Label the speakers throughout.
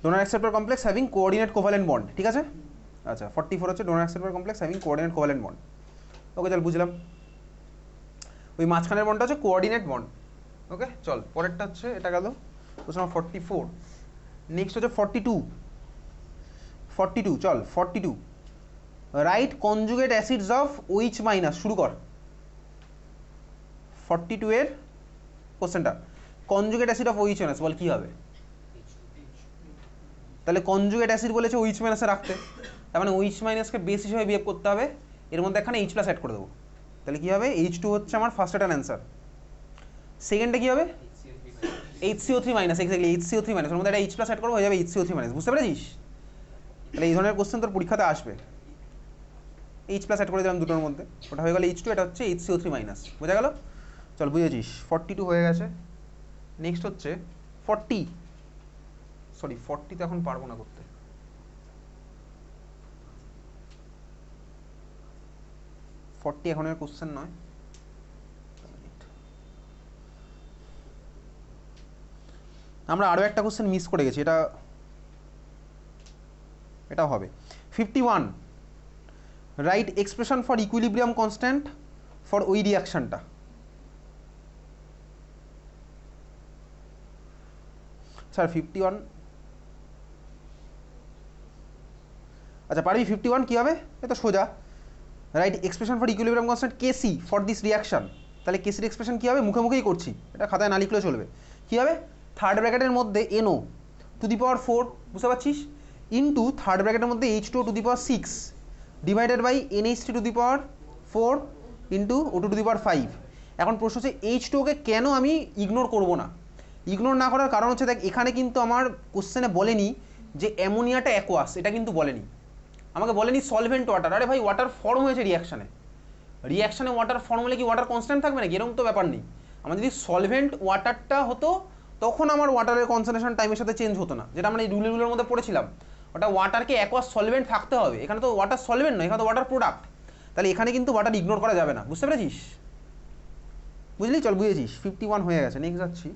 Speaker 1: Donor acceptor complex having coordinate covalent bond, ঠিক আছে। আচ্ছা 44 হচ্ছে donor acceptor complex having coordinate covalent bond. Okay চল বুঝলাম, ওই মাঝখানের বন্ডটা হচ্ছে কোঅর্ডিনেট বন্ড। ওকে চল পরেরটা হচ্ছে এটা গেল কোশ্চেন নাম্বার 44। নেক্সট হচ্ছে 42 চল 42 right conjugate acids of OH minus. শুরু কর 42 এর কোশ্চেনটা, conjugate acid of OH minus বল কি হবে। তাহলে কনজুগেট অ্যাসিড বলেছে OH মাইনাসে রাখতে, তার মানে OH মাইনাসকে বেস হিসেবে বিহেভ করতে হবে, এর মধ্যে এখানে H প্লাস অ্যাড করে দেবো। তাহলে কী হবে, H2 হচ্ছে আমার ফার্স্ট এটার অ্যান্সার। সেকেন্ডে কী হবে, HCO3 minus, exactly HCO3 minus, ওর মধ্যে একটা H প্লাস অ্যাড করবো, হয়ে যাবে HCO3 মাইনাস। বুঝতে পেরেছিস? তাহলে এই ধরনের কোশ্চেন তোর পরীক্ষাতে আসবে। H প্লাস অ্যাড করে দিলাম দুটোর মধ্যে, ওটা হয়ে গেল H2, এটা হচ্ছে HCO3 মাইনাস। বোঝা গেল? চল বুঝেছিস, 42 হয়ে গেছে। নেক্সট হচ্ছে 40 তো এখন পারবো না করতে। এখন এর কোশ্চেন নয়, আমরা আরও একটা কোশ্চেন মিস করে গেছি, এটা হবে 51 right expression for equilibrium constant for ওই রিয়াকশনটা। স্যার 51, আচ্ছা পারবি 51 কী হবে, এ তো সোজা, right expression for equilibrium constant KC for this reaction. তাহলে কেসির এক্সপ্রেশন কী হবে, মুখে মুখেই করছি, এটা খাতায় না লিখলেও চলবে। কী হবে, থার্ড ব্র্যাকেটের মধ্যে NO টু দি পাওয়ার 4, বুঝতে পারছিস, ইন্টু থার্ড ব্র্যাকেটের মধ্যে H2O to the power 6 divided by NH3 to the power 4 into O2 to the power 5। এখন প্রশ্ন হচ্ছে H2ওকে কেন আমি ইগনোর করবো না। ইগনোর না করার কারণ হচ্ছে, দেখ এখানে কিন্তু আমার কোশ্চেনে বলেনি যে অ্যামোনিয়াটা অ্যাকোয়াস, এটা কিন্তু বলেনি, আমাকে বলেনি সলভেন্ট ওয়াটার। আরে ভাই ওয়াটার ফর্ম হয়েছে রিয়াকশানে ওয়াটার ফর্ম হলে কি ওয়াটার কনস্ট্যান্ট থাকবে নাকি, এরকম তো ব্যাপার নেই। আমার যদি সলভেন্ট ওয়াটারটা হতো তখন আমার ওয়াটারের কনসেন্ট্রেশন টাইমের সাথে চেঞ্জ হতো না, যেটা আমরা এই রুলের মধ্যে পড়েছিলাম। ওটা ওয়াটারকে অ্যাকোয়াস সলভেন্ট থাকতে হবে, এখানে তো ওয়াটার সলভেন্ট নয়, এখানে তো ওয়াটার প্রোডাক্ট। তাহলে এখানে কিন্তু ওয়াটার ইগনোর করা যাবে না, বুঝতে পেরেছিস? বুঝলি, চল বুঝেছিস। 51 হয়ে গেছে, নেক্সট যাচ্ছি।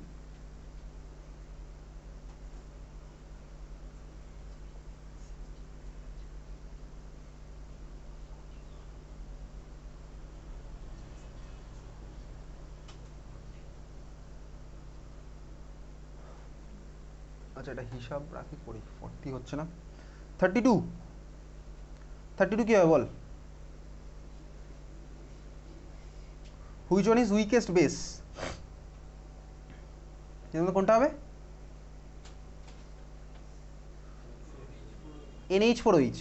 Speaker 1: আচ্ছা এটা হিসাব রাখি করি, 40 হচ্ছে না, 32 কী হবে বল, which one is weakest base, কোনটা হবে, NH4OH।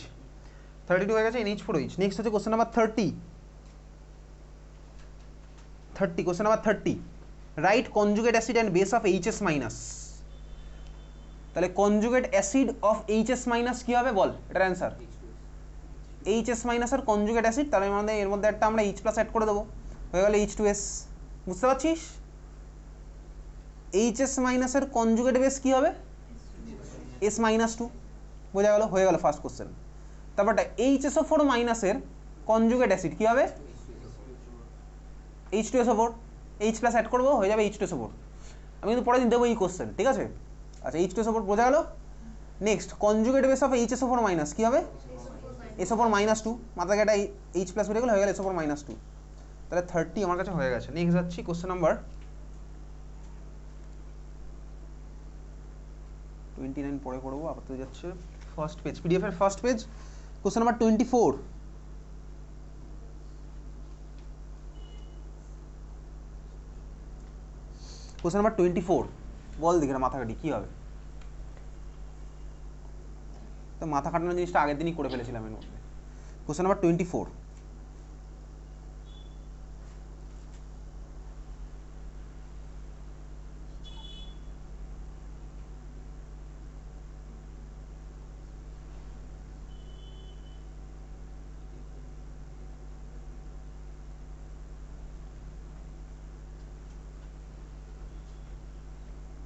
Speaker 1: 32 হয়ে গেছে, NH4OH। নেক্সট হচ্ছে question number 30, question number 30 write conjugate acid and base of HS minus. তাহলে conjugate acid of HS minus কী হবে বল, এটার অ্যান্সার HS মাইনাস আর কনজুগেট অ্যাসিড, তাহলে আমাদের এর মধ্যে একটা আমরা H প্লাস অ্যাড করে দেবো, হয়ে গেল H2S। বুঝতে পারছিস? HS মাইনাসের কনজুগেট বেস কী হবে, S-2। বোঝা গেল, হয়ে গেল ফার্স্ট কোশ্চেন। তারপরটা HSO4 মাইনাসের কনজুগেট অ্যাসিড কী হবে, H2SO4, H প্লাস অ্যাড করবো, হয়ে যাবে H2SO4। আমি কিন্তু পরে দিন দেবো এই কোশ্চেন, ঠিক আছে। আচ্ছা H2SO4 বোঝা গেল। Next conjugate base of HSO4 minus কী হবে, SO4-2, মাথা থেকে একটা H প্লাস বেরিয়ে গেলে হয়ে গেল SO4-2। তাহলে 30 আমার কাছে হয়ে গেছে। নেক্সট যাচ্ছি কোশ্চেন নাম্বার 29 পরে করবো, আপাতত যাচ্ছে ফার্স্ট পেজ, PDF এর first page, question number 24। Question number 24 বল দেখি না, মাথা কাটি কী হবে। তো মাথা কাটানোর জিনিসটা আগের দিনই করে ফেলেছিলাম এর মধ্যে। কোশ্চেন নাম্বার 24,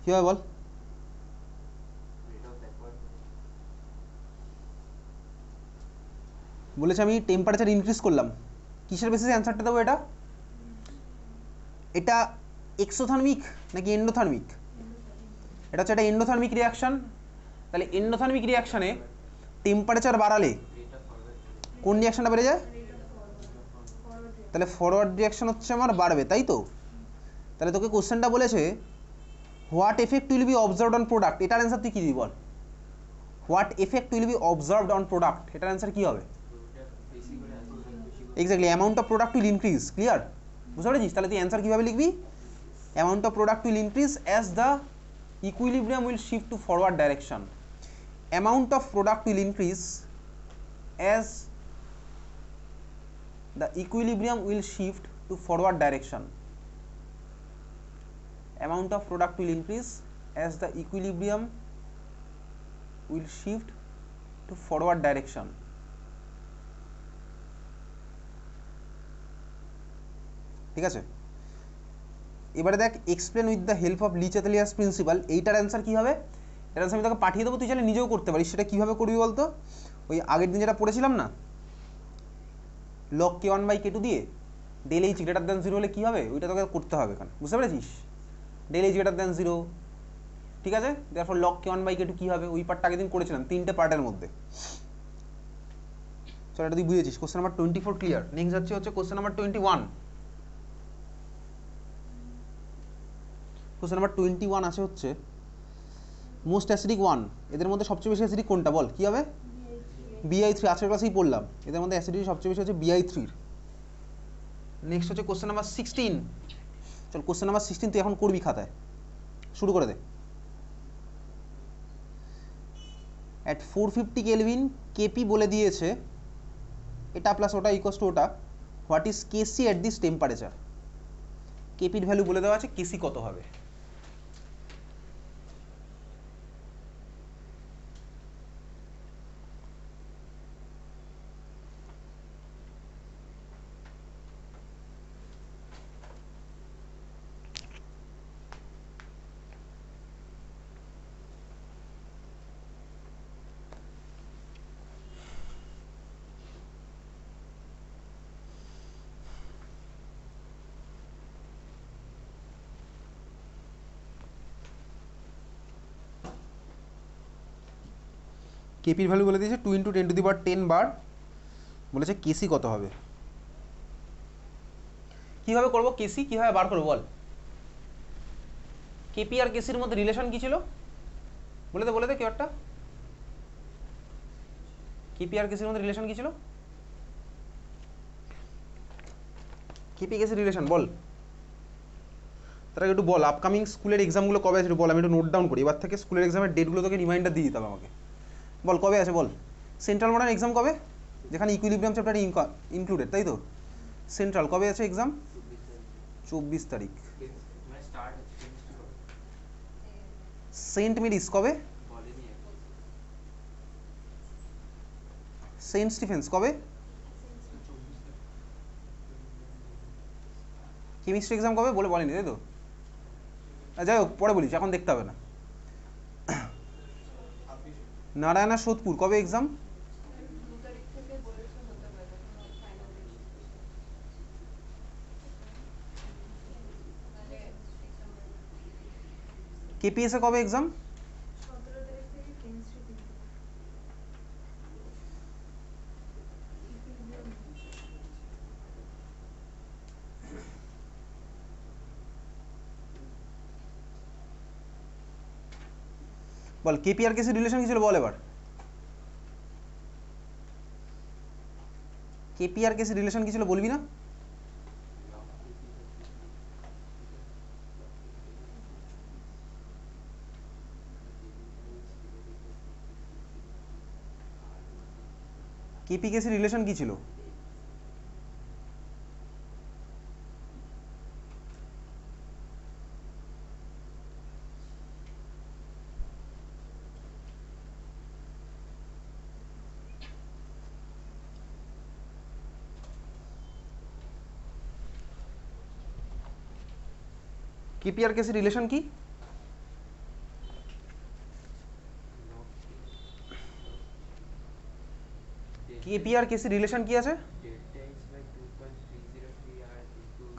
Speaker 1: কী হবে বল, বলেছে আমি টেম্পারেচার ইনক্রিজ করলাম, কিসের বেসিসে অ্যান্সারটা দেবো, এটা এক্সোথার্মিক নাকি এন্ডোথার্মিক, এটা হচ্ছে একটা এন্ডোথার্মিক রিয়াকশন, তাহলে এন্ডোথার্মিক রিয়াকশানে টেম্পারেচার বাড়ালে কোন রিয়াকশনটা বেড়ে যায়? তাহলে ফরওয়ার্ড রিয়াকশন হচ্ছে আমার বাড়বে, তাই তো? তাহলে তোকে কোশ্চেনটা বলেছে what effect will be observed on product, এটার অ্যান্সার তুই কী দিবি বল? What effect will be observed on product, এটার অ্যান্সার কী হবে? Exactly, amount of product will increase. Clear? বুঝতে পেরেছিস? তাহলে তুই অ্যান্সার কীভাবে লিখবি? Amount of product will increase as the equilibrium will shift to forward direction. Amount of product will increase as the equilibrium will shift to forward direction. Amount of product will increase as the equilibrium will shift to forward direction. ঠিক আছে, এবারে দেখ explain with the help of Le Chatelier's principle, এইটার answer কী হবে? এটার answer আমি তোকে পাঠিয়ে দেবো, তুই চাইলে নিজেও করতে পারিস। সেটা কীভাবে করবি বলতো? ওই আগের দিন যেটা পড়েছিলাম না, লগ k1/k2 দিয়ে ডেল এইচ গ্রেটার দ্যান 0 হলে কী হবে, ওইটা তোকে করতে হবে এখানে। বুঝতে পেরেছিস? ডেল এইচ গ্রেটার দ্যান 0, ঠিক আছে? তারপর লগ k1/k2 কী হবে, ওই পার্টটা আগের দিন করেছিলাম 3টে পার্টের মধ্যে। চল, এটা তুই বুঝেছিস। Question number 24 clear. নেক্সট হচ্ছে কোশ্চেন নাম্বার 21। কোশ্চেন নাম্বার 21 আছে হচ্ছে মোস্ট অ্যাসিডিক ওয়ান, এদের মধ্যে সবচেয়ে বেশি অ্যাসিডিক কোনটা বল? কী হবে? BI3। আজকের ক্লাসেই পড়লাম, এদের মধ্যে অ্যাসিডিটি সবচেয়ে বেশি হচ্ছে BI3। নেক্সট হচ্ছে কোশ্চেন নাম্বার 16। চল, কোশ্চেন নাম্বার 16 তুই এখন করবি খাতায়, শুরু করে দে। অ্যাট 450 কেলভিন কেপি বলে দিয়েছে, এটা প্লাস ওটা ইকুয়ালস টু ওটা। What is KC at this temperature? কেপির ভ্যালু বলে দেওয়া আছে, কেসি কত হবে? কেপির ভ্যালু বলে দিয়েছে 2 × 10⁻10 বার, বলেছে কেসি কত হবে। কীভাবে করবো কেসি, কীভাবে বার করবো বল? কেপি আর কেসির মধ্যে রিলেশন কী ছিল বলে দে কেউ একটা। কেপি আর কেসির মধ্যে রিলেশন কী ছিল? কেপি কেসির রিলেশন বল। তারা একটু বল, আপকামিং স্কুলের এক্সামগুলো কবে আছে বল, আমি একটু নোট ডাউন করি। এবার থেকে স্কুলের এক্সামের ডেটগুলো তোকে রিমাইন্ডার দিয়ে দিতে হবে আমাকে। বল কবে আছে বল। সেন্ট্রাল মডার্ন এক্সাম কবে? যেখানে ইকুইলিব্রিয়াম চ্যাপ্টার ইনক্লুডেড, তাই তো? সেন্ট্রাল কবে আছে এক্সাম? 24 তারিখ। সেন্ট মেরিস কবে? সেন্ট স্টিফেন্স কবে? কেমিস্ট্রি এক্সাম কবে বলেনি, তাই তো? যাই হোক, পরে বলিস, এখন দেখতে হবে না। নারায়ণা সোদপুর কবে এক্সাম? কেপিএসএ কবে এক্সাম? বল কেপি আর কেসি রিলেশন কি ছিল বল এবার। কেপি আর কেসি রিলেশন কি ছিল বলবি না? কেপি কেসি রিলেশন কি ছিল? কেপি আর কেসি রিলেশন কি? কেপি আর কেসি রিলেশন কি আছে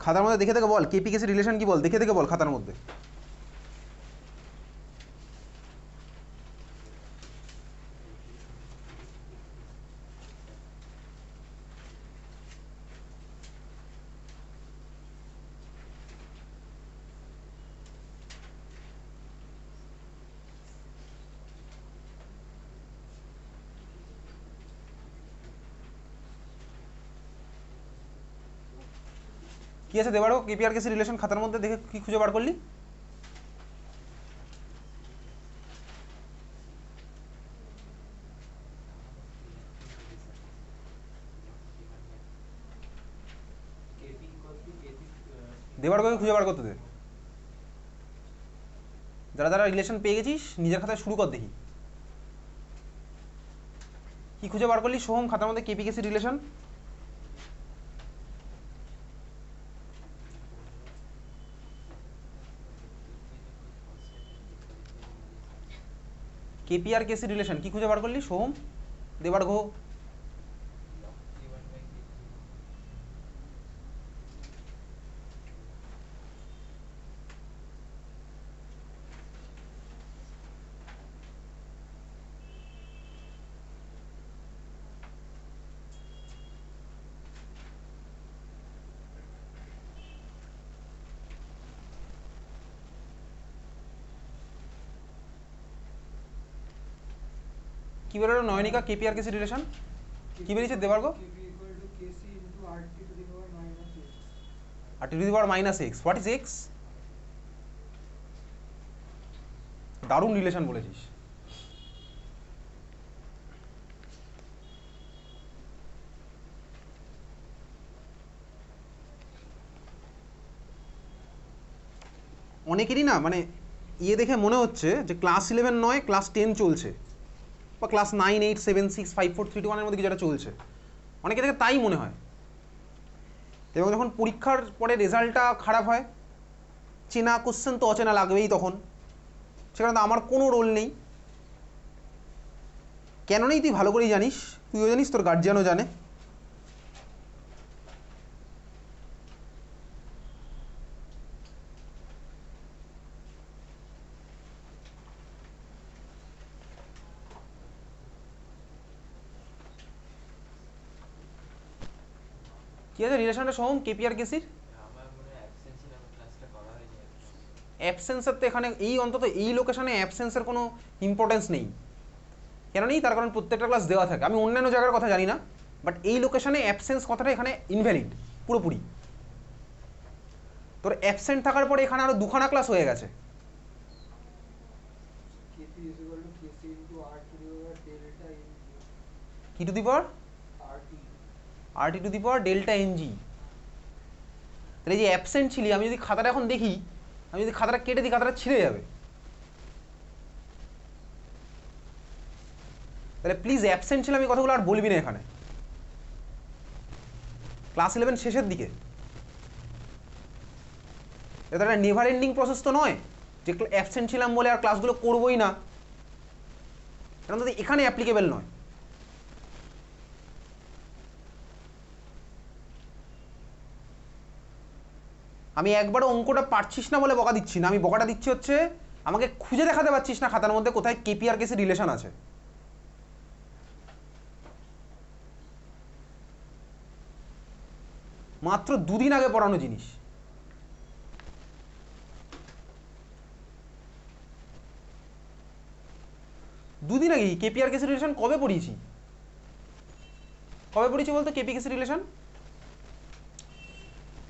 Speaker 1: খাতার মধ্যে দেখে দেখে বল। কেপি কেসি রিলেশন কি বল, দেখে দেখে বল খাতার মধ্যে। কি আছে দেবার কেপি আর কেসি রিলেশন খাতার মধ্যে দেখে কি খুঁজে বার করলি? দেবার খুঁজে বার করতে দে। যারা যারা রিলেশন পেয়ে গেছিস নিজের খাতায় শুরু কর দেখি কি খুঁজে বার করলি। সোহম খাতার মধ্যে কেপি কেসি রিলেশন কেপি আর কেসি রিলেশন কি খুঁজে বার করলি সোহম দেবার ঘো? কি বেরোলো নয়নিকা কেপি আর কেসি রিলেশন কি বেরিয়েছে দেবার গো? R T to the power minus X. What is X? দারুণ রিলেশন বলেছিস। অনেকেরই না মানে ইয়ে দেখে মনে হচ্ছে যে ক্লাস 11 নয় ক্লাস 10 চলছে বা ক্লাস 9, 8, 7, 6, 5, 4, 3, 2, 1 এর মধ্যে যেটা চলছে অনেকে দেখে তাই মনে হয়। এবং যখন পরীক্ষার পরে রেজাল্টটা খারাপ হয় চেনা কোশ্চেন তো অচেনা লাগবেই তখন, সেখানে তো আমার কোনো রোল নেই। কেন নেই তুই ভালো করেই জানিস, তুইও জানিস তোর গার্জিয়ানও জানে। কি আছে রিলেশনটা সোহম কেপি আর কেসির? অ্যাবসেন্সের তো এখানে এই অন্তত এই লোকেশনে অ্যাবসেন্সের কোনো ইম্পর্টেন্স নেই। কেন নেই তার কারণ প্রত্যেকটা ক্লাস দেওয়া থাকে। আমি অন্যান্য জায়গার কথা জানি না, বাট এই লোকেশনে অ্যাবসেন্স কথাটা এখানে ইনভ্যালিড পুরোপুরি। তোর অ্যাবসেন্ট থাকার পরে এখানে আরো দুখানা ক্লাস হয়ে গেছে। কি to the power R T to the power delta N G. তাহলে যে অ্যাবসেন্ট ছিলি, আমি যদি খাতাটা এখন দেখি, আমি যদি খাতাটা কেটে দিই খাতাটা ছিঁড়ে যাবে। তাহলে প্লিজ অ্যাবসেন্ট ছিলাম এই কথাগুলো আর বলবি না এখানে। ক্লাস 11 শেষের দিকে এটা একটা নেভার এন্ডিং প্রসেস তো নয় যে অ্যাবসেন্ট ছিলাম বলে আর ক্লাসগুলো করবোই না, এটা তো এখানে অ্যাপ্লিকেবল নয়। আমি একবারও অঙ্কটা পারছিস না বলে বকা দিচ্ছি না, আমি বকাটা দিচ্ছি হচ্ছে আমাকে খুঁজে দেখাতে পারছিস না খাতার মধ্যে কোথায় কেপি আর কেসি রিলেশন আছে। মাত্র দুদিন আগে পড়ানো জিনিস। দুদিন আগে কেপি আর কেসি রিলেশন কবে পড়িয়েছি? কবে পড়িয়েছি বলতো কেপি কেসি রিলেশন?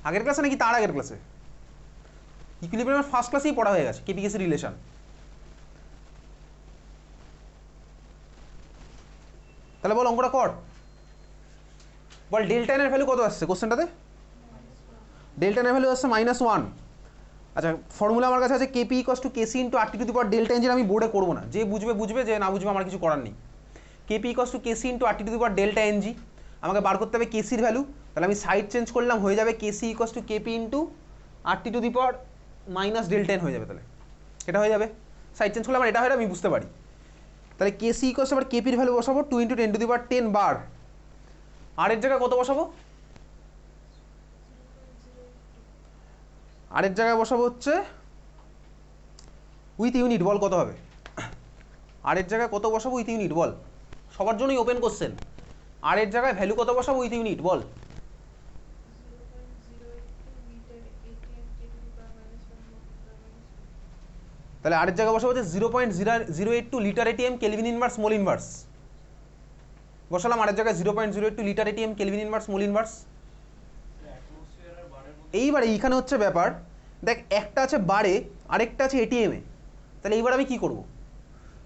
Speaker 1: আগের ক্লাসে নাকি তার আগের ক্লাসে? ইকুইলিব্রিয়ামের ফার্স্ট ক্লাসেই পড়া হয়ে গেছে কেপি কেসি রিলেশন। তাহলে বল অঙ্কটা কর, বল ডেল্টা এন এর ভ্যালু কত আসছে কোশ্চেনটাতে? ডেল্টা এন এর ভ্যালু আসছে -1। আচ্ছা ফর্মুলা আমার কাছে আছে KP equals to KC into R T to the power delta N. আমি বোর্ডে করবো না, যে বুঝবে বুঝবে, যে না বুঝবে আমার কিছু করার নেই। KP equals to KC into R T to the power delta N G. আমাকে বার করতে হবে কেসির ভ্যালু, তাহলে আমি সাইড চেঞ্জ করলাম, হয়ে যাবে KC equals to KP into R T to the power minus delta N হয়ে যাবে। তাহলে এটা হয়ে যাবে, সাইড চেঞ্জ করলে আমার এটা হয়ে যাবে, আমি বুঝতে পারি। তাহলে কেসি ইকুয়ালস আবার কেপির ভ্যালু বসাবো 2 ইন্টু 10 টু দি পাওয়ার 10 বার। আর এর জায়গায় কত বসাবো? আর এর জায়গায় বসাবো হচ্ছে উইথ ইউনিট। বল কত হবে? আর এর জায়গায় কত বসাবো উইথ ইউনিট বল, সবার জন্যই ওপেন কোশ্চেন। আর এর জায়গায় ভ্যালু কত বসাবো উইথ ইউনিট বল? তাহলে আর এর জায়গায় বসাবো হচ্ছে 0.082 litre ATM kelvin inverse mole inverse. বসালাম আর এর জায়গায় 0.082 litre ATM kelvin inverse mole inverse. এইবারে এইখানে হচ্ছে ব্যাপার, দেখ একটা আছে বারে আরেকটা আছে এটিএমে, তাহলে এইবার আমি কি করব?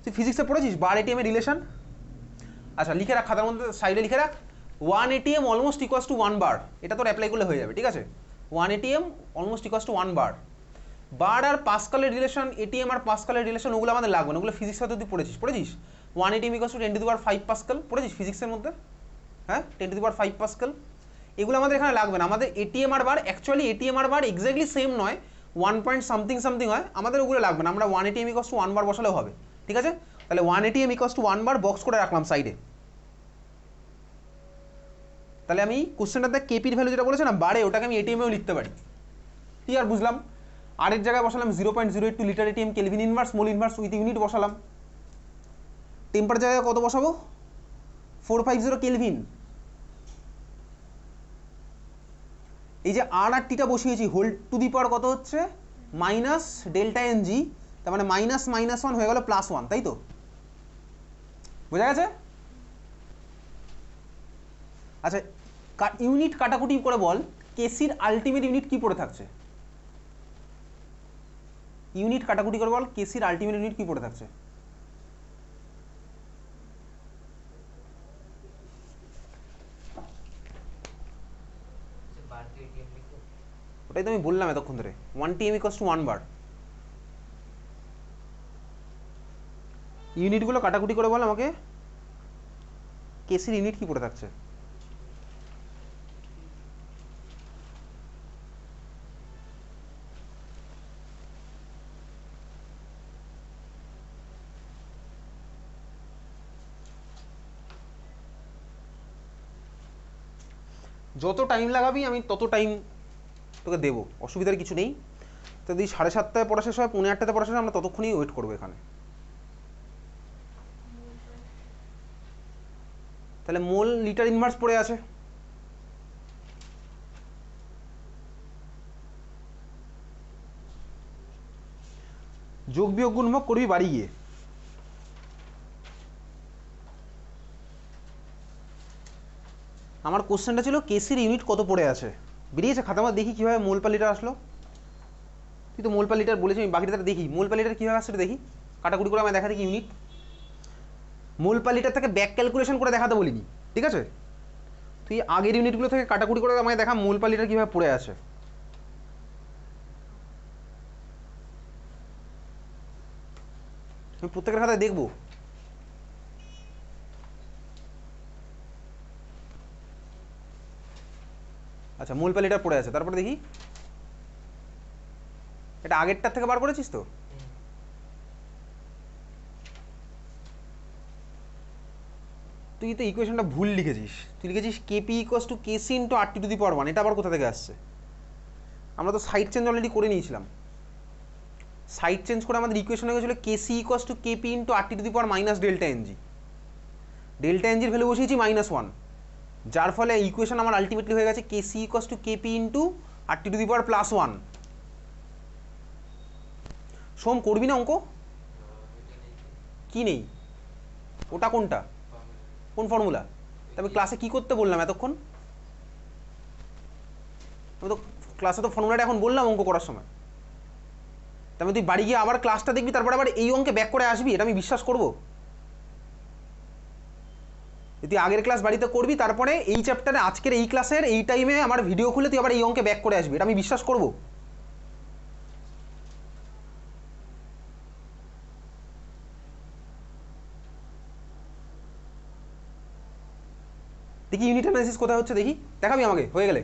Speaker 1: তুই ফিজিক্সে পড়েছিস বার এটিএম এর রিলেশন? আচ্ছা লিখে রাখ খাতার মধ্যে, সাইডে লিখে রাখ 1 ATM অলমোস্ট ইকুয়ালস টু 1 বার। এটা তোর অ্যাপ্লাই করলে হয়ে যাবে, ঠিক আছে? 1 ATM almost equals to 1 bar. Bar আর পাস্কালের রিলেশন, এটিএম আর পাস্কালের রিলেশন ওগুলো আমাদের লাগবে না, ওগুলো ফিজিক্সে তুই পড়েছিস 1 ATM equals to 10 two the power 5 Pascal, পড়েছিস ফিজিক্সের মধ্যে? হ্যাঁ 10 টু দি পাওয়ার 5 পাস্কাল। এগুলো আমাদের এখানে লাগবে না। আমাদের এটিএম আর বার, অ্যাকচুয়ালি এটিএম আর বার এক্স্যাক্টলি সেম নয়, 1 পয়েন্ট সামথিং সামথিং হয়, আমাদের ওগুলো লাগবে না। আমরা 1 ATM ইকুয়ালস টু 1 বার বসালেও হবে, ঠিক আছে? তাহলে 1 ATM equals to 1 bar box করে রাখলাম সাইডে। তাহলে আমি কোশ্চেনটাতে কেপির ভ্যালু যেটা বলেছে না বারে, ওটাকে আমি এটিএমেও লিখতে পারি। ঠিক আর বুঝলাম। আর এর জায়গায় বসালাম 0.082 litre ATM, kelvin inverse mole inverse with unit বসালাম। টেম্পারেচার জায়গায় কত বসাবো? 450 কেলভিন। এই যে আর আর টিটা বসিয়েছি, হোল টু দি পাওয়ার কত হচ্ছে? মাইনাস ডেল্টা এন জি, তার মানে মাইনাস মাইনাস 1 হয়ে গেল +1, তাই তো? বোঝা গেছে? আচ্ছা ইউনিট কাটাকুটি করে বল, কেসির আলটিমেট ইউনিট কি পড়ে থাকছে? ইউনিট কাটাকুটি করে বল, কেসির আলটিমেট ইউনিট কি পড়ে থাকছে? ওটাই তো আমি বললাম এতক্ষণ ধরে, 1 TM ইকুয়ালস টু 1 বার। ইউনিটগুলো কাটাকুটি করে বল আমাকে, কেসির ইউনিট কি পড়ে থাকছে? যত টাইম লাগাবি আমি তত টাইম তোকে দেবো, অসুবিধার কিছু নেই। তো যদি 7:30টায় পড়া শেষ হয়, 8:45টায় পড়া শেষ হয়, আমরা ততক্ষণই ওয়েট করবো এখানে। তাহলে মোল লিটার ইনভার্স পড়ে আছে, যোগ বিয়োগ গুণভাগ করবি বাড়ি গিয়ে। আমার কোশ্চেনটা ছিল কেসির ইউনিট কত পড়ে আছে, বেরিয়েছে খাতা আমার, দেখি কীভাবে মোল পার লিটার আসলো। তুই তো মোল পার লিটার বলেছি, আমি বাকিটা দেখি মোল পার লিটার কীভাবে আসছে দেখি, কাটাকুটি করে আমায় দেখা দেখি ইউনিট। মোল পার লিটার থেকে ব্যাক ক্যালকুলেশন করে দেখাতে বলিনি, ঠিক আছে? তুই আগের ইউনিটগুলো থেকে কাটাকুটি করে আমায় দেখা মোল পার লিটার কীভাবে পড়ে আছে। আমি প্রত্যেকের খাতায় দেখবো। আচ্ছা মোল পার লিটার পড়ে আছে, তারপরে দেখি এটা আগেরটার থেকে বার করেছিস তো? তুই তো ইকুয়েশনটা ভুল লিখেছিস, তুই লিখেছিস KP equals to KC into R T to the power 1। এটা আবার কোথা থেকে আসছে? আমরা তো সাইড চেঞ্জ অলরেডি করে নিয়েছিলাম। সাইড চেঞ্জ করে আমাদের ইকুয়েশন হয়ে গেছিলো KC equals to KP into R T to the power minus delta NG. ডেল্টা এনজির ভ্যালু বসিয়েছি -1, যার ফলে ইকুয়েশন আমার আলটিমেটলি হয়ে গেছে KC equals to KP into R T to the power +1। Som করবি না অঙ্ক? কি নেই? ওটা কোনটা? কোন ফর্মুলা? তবে ক্লাসে কি করতে বললাম এতক্ষণ? আমি তো ক্লাসে তো ফর্মুলাটা এখন বললাম অঙ্ক করার সময়। তবে তুই বাড়ি গিয়ে আবার ক্লাসটা দেখবি, তারপরে আবার এই অঙ্কে ব্যাক করে আসবি, এটা আমি বিশ্বাস করবো? তুই আগের ক্লাস বাড়িতে করবি, তারপরে এই চ্যাপ্টারে আজকের এই ক্লাসের এই টাইমে আমার ভিডিও খুলে তুই আবার এই অঙ্কে ব্যাক করে আসবি, এটা আমি বিশ্বাস করবো? দেখি ইউনিট অ্যানালাইসিস কোথায় হচ্ছে দেখি, দেখাবি আমাকে হয়ে গেলে।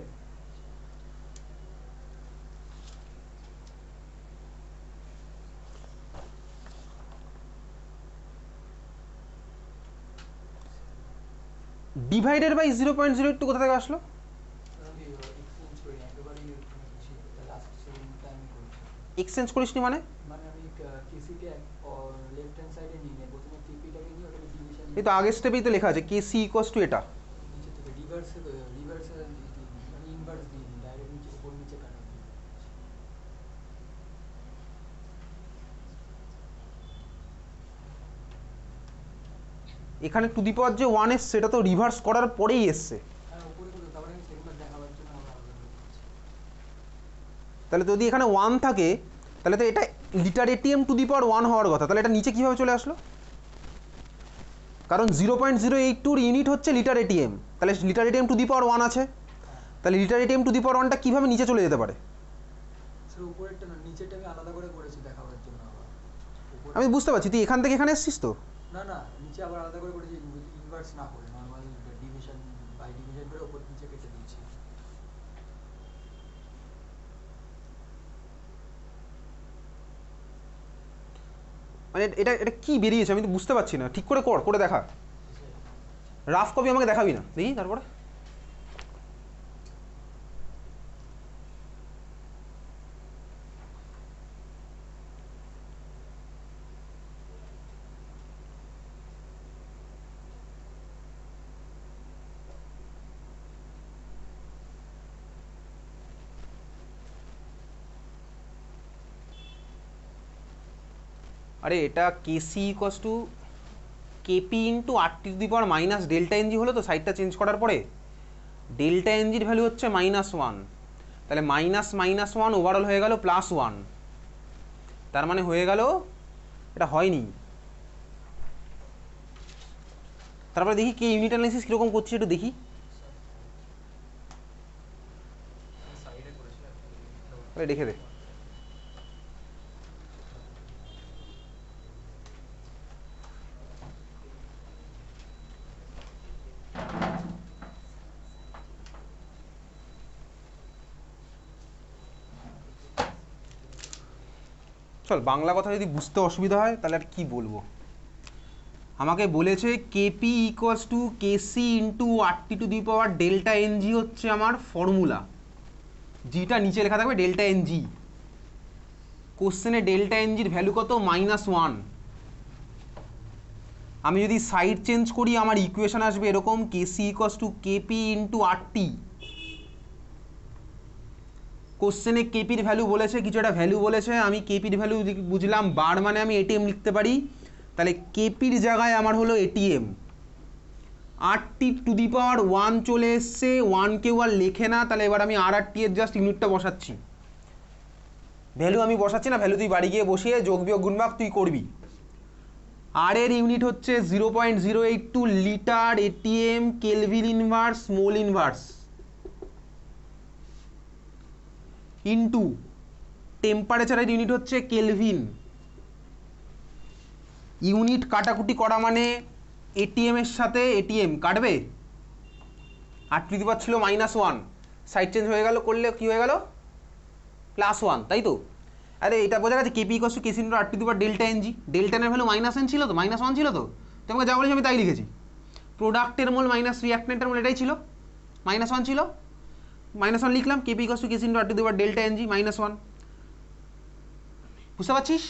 Speaker 1: ডিভাইডেড বাই 0.082 কোথা থেকে আসলো? এক্সচেঞ্জ করিসনি মানে? এই তো আগের স্টেপেই তো লেখা আছে কেসি ইকুয়ালস টু এটা। এখানে টু দি পাওয়ার যে 1 এসছে সেটা তো রিভার্স করার পরেই এসছে। তাহলে যদি এখানে 1 থাকে তাহলে তো এটা litre ATM two the power 1 হওয়ার কথা, তাহলে এটা নিচে কীভাবে চলে আসলো? কারণ 0.082 ইউনিট হচ্ছে লিটার এটিএম, তাহলে litre ATM two the power 1 আছে, তাহলে লিটার এটিএম টু দি পাওয়ার 1টা কীভাবে নিচে চলে যেতে পারে?
Speaker 2: উপরেরটা না নিচেরটা আমি আলাদা করে করেছি দেখাবার জন্য। আবার
Speaker 1: আমি বুঝতে পারছি, তুই এখান থেকে এখানে এসেছিস তো?
Speaker 2: না না, নিচে আবার আলাদা করে করেছি, ইনভার্স না করে নরমাল ডিভিশন বাই ডিভিশন করে উপর নিচে কেটে দিচ্ছি।
Speaker 1: মানে এটা এটা কি বেরিয়েছে আমি তো বুঝতে পারছি না, ঠিক করে করে দেখা। রাফ কপি আমাকে দেখাবি না দেখি তারপরে। আরে এটা KC equals to KP into R T to the power minus delta NG হলো তো সাইডটা চেঞ্জ করার পরে। ডেল্টা এনজির ভ্যালু হচ্ছে -1, তাহলে -1 ওভারঅল হয়ে গেল +1, তার মানে হয়ে গেল এটা হয়নি। তারপরে দেখি কে ইউনিট অ্যানালাইসিস কীরকম করছি একটু দেখি। দেখে দে। চল বাংলা কথা যদি বুঝতে অসুবিধা হয় তাহলে আর কি বলবো। আমাকে বলেছে KP equals to KC into R T to the power delta NG হচ্ছে আমার ফর্মুলা, জিটা নিচে লেখা থাকবে ডেল্টা এনজি। কোশ্চেনে ডেল্টা এনজির ভ্যালু কত? -1। আমি যদি সাইড চেঞ্জ করি আমার ইকুয়েশন আসবে এরকম, কেসি equals to KP into R টি। কোশ্চেনে কেপির ভ্যালু বলেছে, কিছু একটা ভ্যালু বলেছে, আমি কেপির ভ্যালু বুঝলাম বার মানে আমি এটিএম লিখতে পারি, তাহলে কেপির জায়গায় আমার হলো ATM. R T to the power 1 চলে এসছে, 1 কেউ আর লেখে না, তাহলে এবার আমি আর টি এর জাস্ট ইউনিটটা বসাচ্ছি। ভ্যালু আমি বসাচ্ছি না, ভ্যালু তুই বাড়ি গিয়ে বসিয়ে যোগ বিয়োগ গুণভাগ তুই করবি। আর এর ইউনিট হচ্ছে 0.082 litre ATM kelvin inverse small inverse into টেম্পারেচারের ইউনিট হচ্ছে কেলভিন। ইউনিট কাটাকুটি করা মানে এটিএম এর সাথে এটিএম কাটবে, আর টু দি পাওয়ার ছিল -1, সাইড চেঞ্জ হয়ে গেল, করলে কি হয়ে গেল +1, তাই তো? আরে এটা বোঝা গেছে KP equals to KC into R to the power delta NG. Delta এর ভ্যালু -n ছিল তো, -1 ছিল তো, তোমাকে যা বলেছি আমি তাই লিখেছি। প্রোডাক্টের মোল মাইনাস রিঅ্যাক্টেন্টের মোল এটাই ছিল, -1 ছিল, -1 লিখলাম, KP equals to KC into R to the power delta NG -1। বুঝতে পারছিস?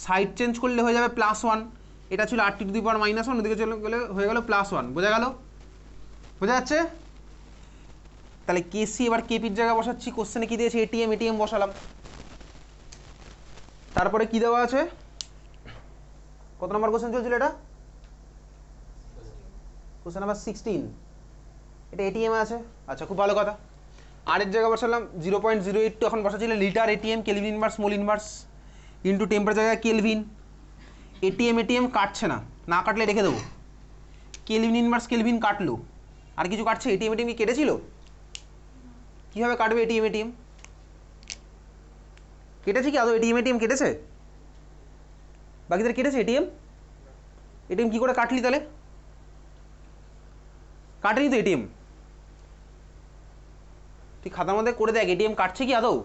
Speaker 1: সাইড চেঞ্জ করলে হয়ে যাবে +1, এটা ছিল আর টি টু দি পাওয়ার -1, ওদিকে চলে গেলে হয়ে গেল +1। বোঝা গেল? বোঝা যাচ্ছে? তাহলে কেসি এবার কেপির জায়গা বসাচ্ছি, কোশ্চেনে কি দিয়েছে এটিএম, এটিএম বসালাম। তারপরে কি দেওয়া আছে, কত নম্বর কোশ্চেন চলছিল এটা? কোশ্চেন নাম্বার 16, এটা এটিএম আছে। আচ্ছা খুব ভালো কথা। আর এর জায়গা বসালাম 0.082, এখন বসাচ্ছিল litre ATM kelvin inverse small inverse into temperature জায়গায় কেলভিন। এটিএম এটিএম কাটছে না, না কাটলে রেখে দেবো। কেলভিন ইনভার্স কেলভিন কাটলো, আর কিছু কাটছে? এটিএম এটিএম কি কেটেছিল? কীভাবে কাটবে এটিএম এটিএম? কেটেছে কি আদৌ? এটিএম এটিএম কেটেছে? বাকিদের কেটেছে এটিএম? এটিএম কী করে কাটলি তাহলে? কাটেনি তো এটিএম। তুই খাতার মধ্যে করে দেখ এটিএম কাটছে কি আদৌ।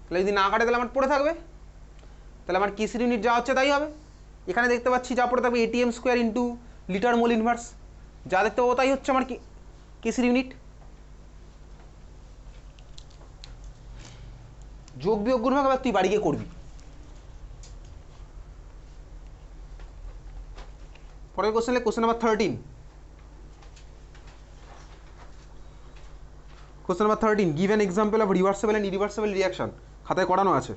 Speaker 1: তাহলে যদি না কাটে তাহলে আমার পড়ে থাকবে, তাহলে আমার কেসির ইউনিট যা হচ্ছে তাই হবে। এখানে দেখতে পাচ্ছি যা পড়ে থাকবে ATM square into litre mole inverse, যা দেখতে পাবো তাই হচ্ছে আমার কেসির ইউনিট। যোগ বিয়োগ গুণভাগ এবার তুই বাড়ি গিয়ে করবি। পরের question, question number 13। Question number 13, give an example of reversible and irreversible reaction. খাতায় করানো আছে,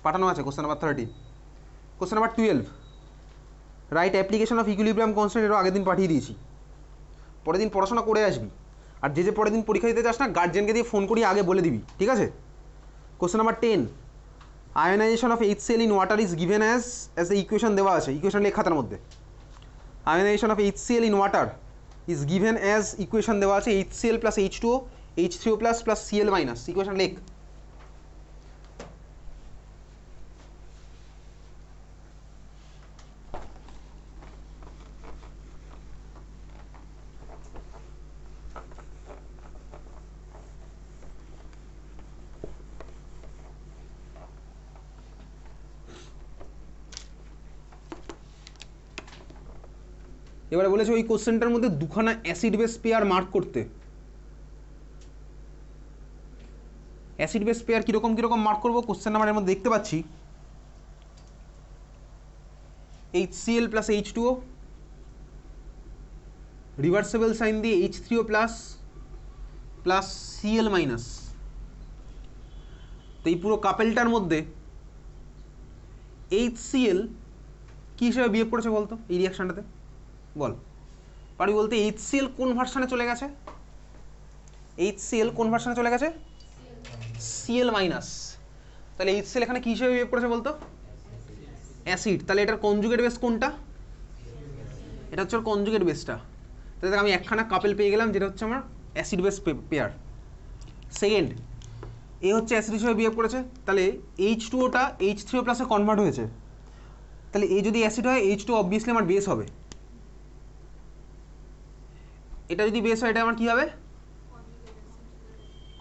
Speaker 1: পাঠানো আছে question number 13। Question number 12, right application of equilibrium constant, এটাও আগের দিন পাঠিয়ে দিয়েছি, পরের দিন পড়াশোনা করে আসবি। আর যে পরের দিন পরীক্ষা দিতে চাস না গার্জেনকে দিয়ে ফোন করিয়ে আগে বলে দিবি, ঠিক আছে? Question number 10, ionization of HCl in water is given as the equation দেওয়া আছে, ইকুয়েশন লেখ খাতার মধ্যে। Ionization of HCl in water is given as equation দেওয়া আছে HCl plus H2O H3O plus plus Cl minus, equation লেখ। এবারে বলেছে ওই কোশ্চেনটার মধ্যে দুখানা অ্যাসিড বেস পেয়ার মার্ক করতে। অ্যাসিড বেস পেয়ার কীরকম কীরকম মার্ক করবো কোশ্চেন নাম্বারের মধ্যে দেখতে পাচ্ছি। HCl plus H2O, reversible sign দিয়ে H3O plus plus Cl minus. তো এই পুরো কাপেলটার মধ্যে HCl কী হিসেবে বিহেভ করেছে বলতো এই রিয়াকশানটাতে? বল, পারবি বলতে? HCl কোন ভার্সানে চলে গেছে? HCl কোন ভার্সানে চলে গেছে? Cl minus. তাহলে HCl এখানে কী হিসেবে বিহেভ করেছে বলতো? অ্যাসিড। তাহলে এটার কনজুগেট বেস কোনটা? এটা হচ্ছে ওর কনজুগেট বেসটা। তাহলে আমি একখানা কাপেল পেয়ে গেলাম যেটা হচ্ছে আমার অ্যাসিড বেস পেয়ার। সেকেন্ড, এ হচ্ছে অ্যাসিড হিসেবে বিহেভ করেছে, তাহলে H2ওটা H3O প্লাসে কনভার্ট হয়েছে। তাহলে এই যদি অ্যাসিড হয় H2 অবভিয়াসলি আমার বেস হবে। এটা যদি বেস হয় এটা আমার কী হবে?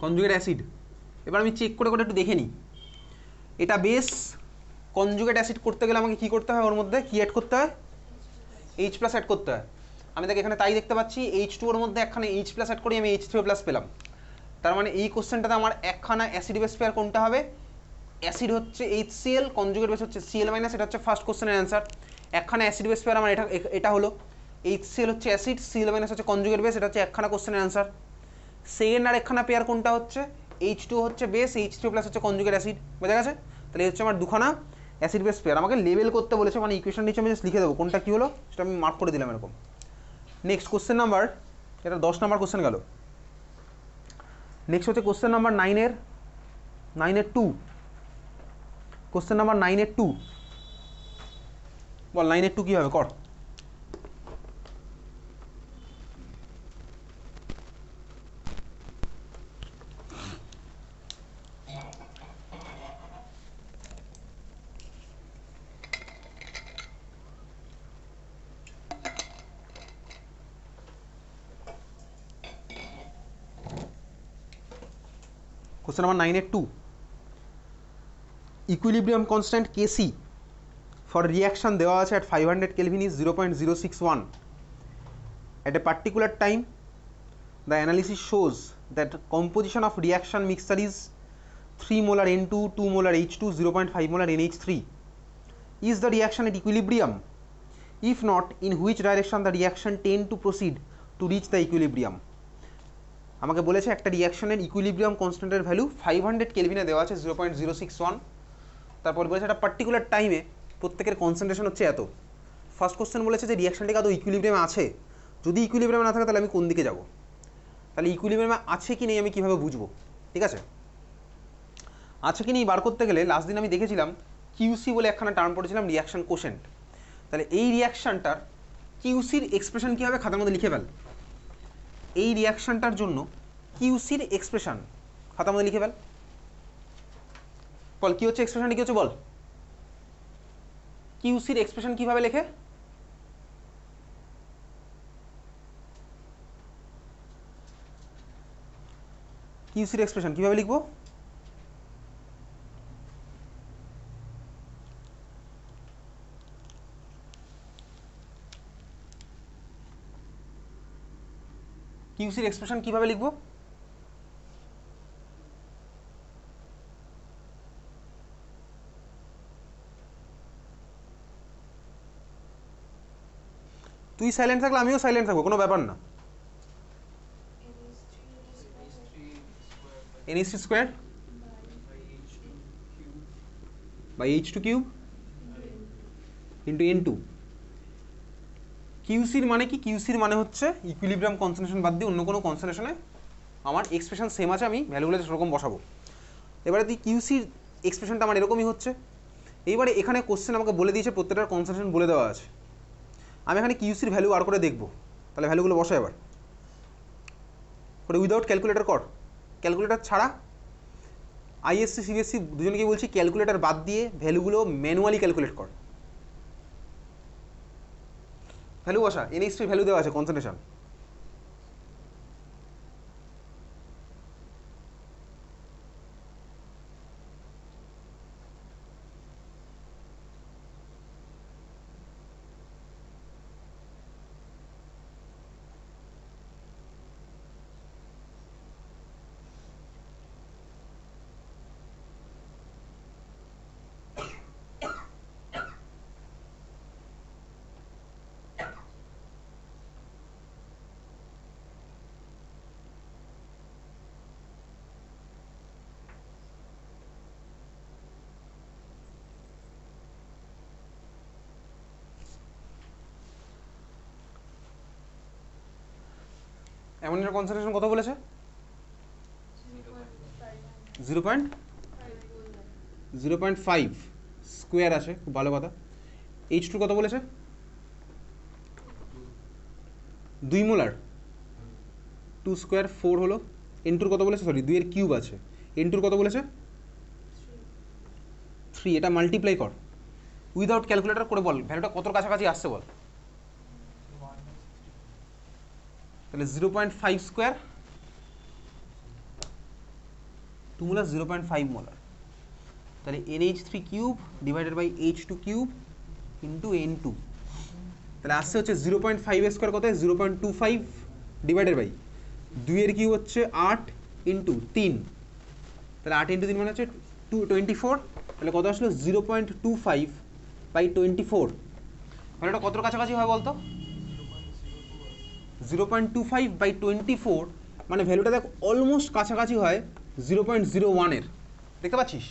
Speaker 1: Conjugate acid. এবার আমি চেক করে করে একটু দেখে নিই। এটা বেস, কনজুগেট অ্যাসিড করতে গেলে আমাকে কী করতে হয়? ওর মধ্যে কী অ্যাড করতে হয়? H প্লাস অ্যাড করতে হয়। আমি দেখ এখানে তাই দেখতে পাচ্ছি H2 ওর মধ্যে একখানা H প্লাস অ্যাড করি, আমি H3O প্লাস পেলাম। তার মানে এই কোশ্চেনটাতে আমার একখানা অ্যাসিড বেস পেয়ার কোনটা হবে? অ্যাসিড হচ্ছে HCl, কনজুগেট বেস হচ্ছে Cl মাইনাস। এটা হচ্ছে ফার্স্ট কোশ্চেনের অ্যান্সার। একখানা অ্যাসিড বেস পেয়ার আমার এটা হলো HCl হচ্ছে অ্যাসিড, Cl মাইনাস হচ্ছে কনজুগেট বেস। এটা হচ্ছে একখানা কোশ্চেনের অ্যান্সার। সেকেন্ড আর একখানা পেয়ার কোনটা হচ্ছে? H2 হচ্ছে বেস, H3O প্লাস হচ্ছে কনজুগেট অ্যাসিড। বোঝা গেছে? তাহলে এই হচ্ছে আমার দুখানা অ্যাসিড বেস পেয়ার। আমাকে লেবেল করতে বলেছে, মানে ইকুয়েশন নিচে আমি জাস্ট লিখে দেবো কোনটা কী হলো সেটা আমি মার্ক করে দিলাম এরকম। নেক্সট কোশ্চেন নাম্বার, এটা 10 নাম্বার কোশ্চেন গেল। নেক্সট হচ্ছে কোশ্চেন নাম্বার 9-এর 2। কোশ্চেন নাম্বার 9-এর 2, বল 9-এর 2 কী হবে কর। কোশ্চেন নাম্বার 9-এর 2, equilibrium constant Kc for reaction দেওয়া আছে at 500 Kelvin is 0.061। At a particular time, the analysis shows that composition of reaction mixture is 3 molar N2, 2 molar H2, 0.5 molar NH3. Is the reaction at equilibrium? If not, in which direction the reaction tend to proceed to reach the equilibrium? আমাকে বলেছে একটা রিয়াকশনের equilibrium কনস্ট্যান্টের value 500 কেলভিনে দেওয়া আছে 0.061। তারপর বলেছে একটা particular টাইমে প্রত্যেকের কনসেন্ট্রেশন হচ্ছে এত। ফার্স্ট কোশ্চেন বলেছে যে রিয়াকশনটা আদৌ ইকুইলিব্রিয়ামে আছে, যদি ইকুইলিব্রিয়ামে না থাকে তাহলে আমি কোন দিকে যাব, তাহলে ইকুইলিব্রিয়ামে আছে কি নেই আমি কীভাবে বুঝবো? ঠিক আছে, আছে কি নেই বার করতে গেলে লাস্ট দিন আমি দেখেছিলাম কিউসি বলে একখানা টার্ম পড়েছিলাম, রিয়াকশন কোশেন্ট। তাহলে এই রিয়াকশানটার কিউসির এক্সপ্রেশন কী হবে খাতার মধ্যে লিখে ফেল। এই রিয়াকশানটার জন্য কিউসির এক্সপ্রেশন খাতার মধ্যে লিখে ফেল। বল কী হচ্ছে এক্সপ্রেশনটা, কী হচ্ছে বল? কিউসির এক্সপ্রেশন কীভাবে লেখে? কিউসির এক্সপ্রেশন কীভাবে লিখবো? কিউসির এক্সপ্রেশন কীভাবে লিখবো? তুই সাইলেন্ট থাকলে আমিও সাইলেন্ট থাকবো, কোনো ব্যাপার না। NH3 square by H2 cube into N2। কিউসির মানে কি? কিউসির মানে হচ্ছে ইকুইলিব্রিয়াম কনসেন্ট্রেশন বাদ দিয়ে অন্য কোনো কনসেন্ট্রেশনে আমার এক্সপ্রেশন সেম আছে, আমি ভ্যালুগুলো সেরকম বসাবো। এবারে তুই কিউসির এক্সপ্রেশনটা আমার এরকমই হচ্ছে। এইবারে এখানে কোশ্চেন আমাকে বলে দিয়েছে, প্রত্যেকটার কনসেন্ট্রেশন বলে দেওয়া আছে। আমি এখানে কিউসির ভ্যালু আর করে দেখবো। তাহলে ভ্যালুগুলো বসা এবার করে উইদাউট ক্যালকুলেটর কর। ক্যালকুলেটর ছাড়া আইএসসি সিবিএসসি দুজনকেই বলছি ক্যালকুলেটর বাদ দিয়ে ভ্যালুগুলো ম্যানুয়ালি ক্যালকুলেট কর। ভ্যালু বসা, NH3 ভ্যালু দেওয়া আছে কনসেন্ট্রেশন। অ্যামোনিয়ার কনসেন্ট্রেশন কত বলেছে? 0.5 স্কোয়ার আছে, খুব ভালো কথা। H2 কত বলেছে? 2 মোলার, 2 স্কোয়ার 4 হলো। N2 কত বলেছে? সরি 2 এর কিউব আছে। N2 কত বলেছে? 3। এটা মাল্টিপ্লাই কর উইদাউট ক্যালকুলেটর করে, বল ভ্যালুটা কত কাছাকাছি আসছে বল। তাহলে 0.5 স্কোয়ার 2 মোলার 0.5 মোলার, তাহলে NH3 cube divided by H2 cube into N2, তাহলে আসছে হচ্ছে 0.5 স্কোয়ার কত? 0.25 ডিভাইডেড বাই 2 এর কিউব হচ্ছে 8 ইন্টু 3, তাহলে 8 ইন্টু 3 মানে হচ্ছে 24, তাহলে কত আসলো? 0.25 বাই 24। তাহলে এটা কত কাছাকাছি হয় বলতো? 0.25 বাই 24 মানে ভ্যালুটা দেখ অলমোস্ট কাছাকাছি হয় 0.01 এর। দেখতে পাচ্ছিস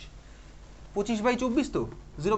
Speaker 1: 25/24 তো 0